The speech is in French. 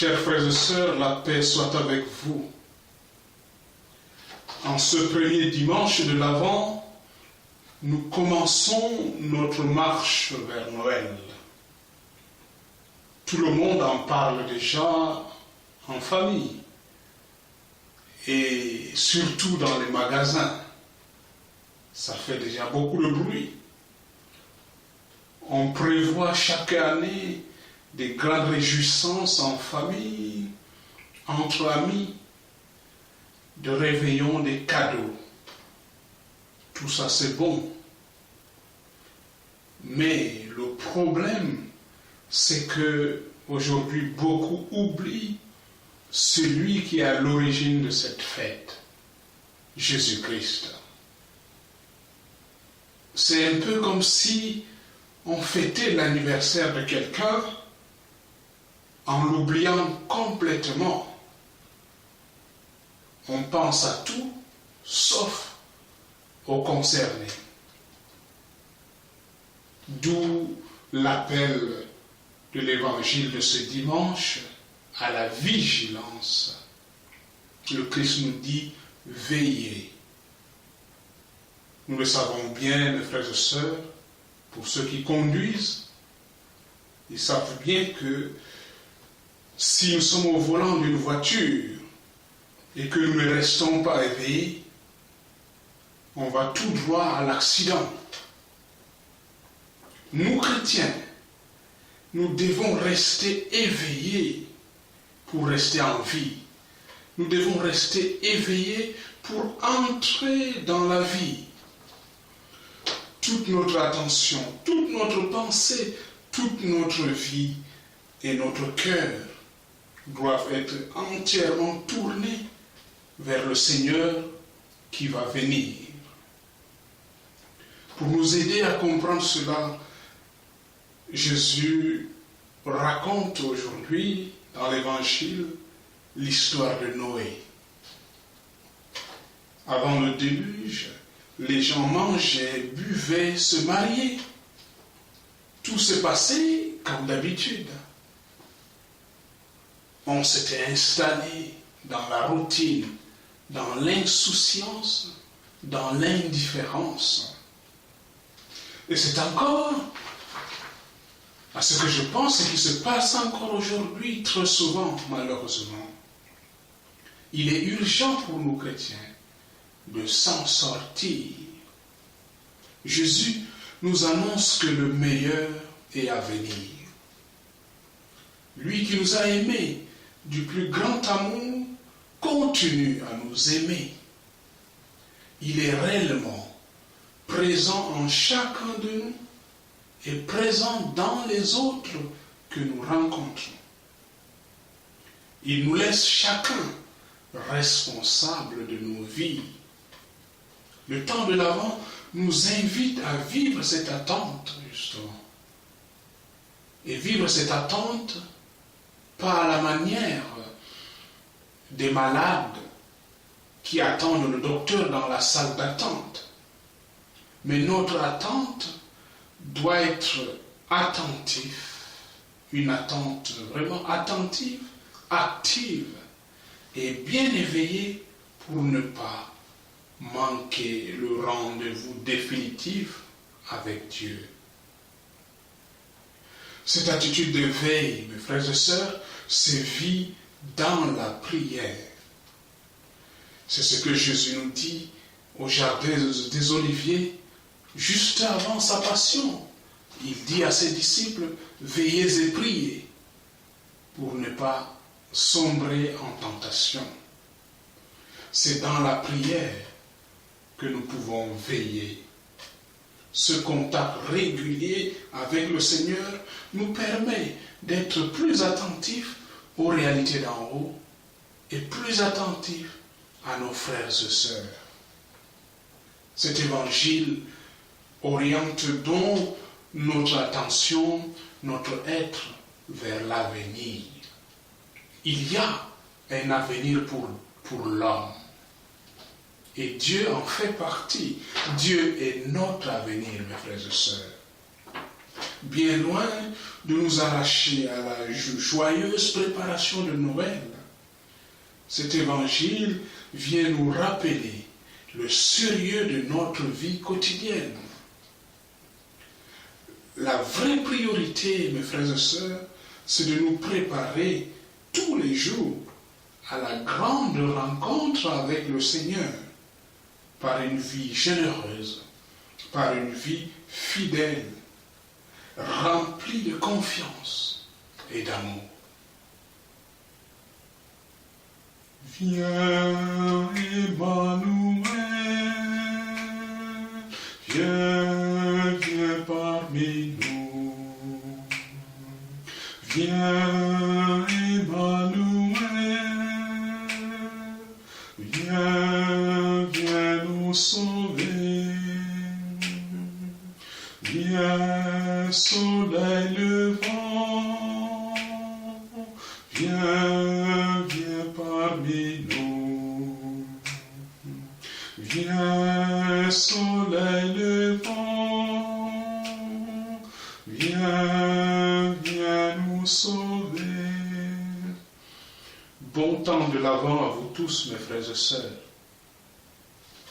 Chers frères et sœurs, la paix soit avec vous. En ce premier dimanche de l'Avent, nous commençons notre marche vers Noël. Tout le monde en parle déjà en famille et surtout dans les magasins. Ça fait déjà beaucoup de bruit. On prévoit chaque année des grandes réjouissances en famille, entre amis, de réveillons, des cadeaux. Tout ça c'est bon. Mais le problème, c'est que aujourd'hui beaucoup oublient celui qui est à l'origine de cette fête, Jésus-Christ. C'est un peu comme si on fêtait l'anniversaire de quelqu'un en l'oubliant complètement. On pense à tout, sauf aux concernés. D'où l'appel de l'évangile de ce dimanche à la vigilance. Le Christ nous dit « veillez ». Nous le savons bien, mes frères et sœurs, pour ceux qui conduisent, ils savent bien que si nous sommes au volant d'une voiture et que nous ne restons pas éveillés, on va tout droit à l'accident. Nous, chrétiens, nous devons rester éveillés pour rester en vie. Nous devons rester éveillés pour entrer dans la vie. Toute notre attention, toute notre pensée, toute notre vie et notre cœur doivent être entièrement tournés vers le Seigneur qui va venir. Pour nous aider à comprendre cela, Jésus raconte aujourd'hui dans l'Évangile l'histoire de Noé. Avant le déluge, les gens mangeaient, buvaient, se mariaient. Tout s'est passé comme d'habitude. On s'était installé dans la routine, dans l'insouciance, dans l'indifférence. Et c'est encore, à ce que je pense, ce qui se passe encore aujourd'hui, très souvent, malheureusement. Il est urgent pour nous chrétiens de s'en sortir. Jésus nous annonce que le meilleur est à venir. Lui qui nous a aimés du plus grand amour continue à nous aimer. Il est réellement présent en chacun de nous et présent dans les autres que nous rencontrons. Il nous laisse chacun responsable de nos vies. Le temps de l'Avent nous invite à vivre cette attente, justement. Et vivre cette attente pas à la manière des malades qui attendent le docteur dans la salle d'attente. Mais notre attente doit être attentive, une attente vraiment attentive, active et bien éveillée pour ne pas manquer le rendez-vous définitif avec Dieu. Cette attitude de veille, mes frères et sœurs, se vit dans la prière. C'est ce que Jésus nous dit au jardin des Oliviers, juste avant sa passion. Il dit à ses disciples, veillez et priez pour ne pas sombrer en tentation. C'est dans la prière que nous pouvons veiller. Ce contact régulier avec le Seigneur nous permet d'être plus attentifs aux réalités d'en haut et plus attentifs à nos frères et sœurs. Cet évangile oriente donc notre attention, notre être vers l'avenir. Il y a un avenir pour l'homme. Et Dieu en fait partie. Dieu est notre avenir, mes frères et sœurs. bien loin de nous arracher à la joyeuse préparation de Noël. Cet évangile vient nous rappeler le sérieux de notre vie quotidienne. La vraie priorité, mes frères et sœurs, c'est de nous préparer tous les jours à la grande rencontre avec le Seigneur, par une vie généreuse, par une vie fidèle, remplie de confiance et d'amour. Viens, Emmanuel, viens, viens parmi nous. Viens, Emmanuel, viens, viens nous sauver. Viens, soleil levant, viens, viens parmi nous. Viens, soleil levant, viens, viens nous sauver. Bon temps de l'Avent à vous tous, mes frères et sœurs.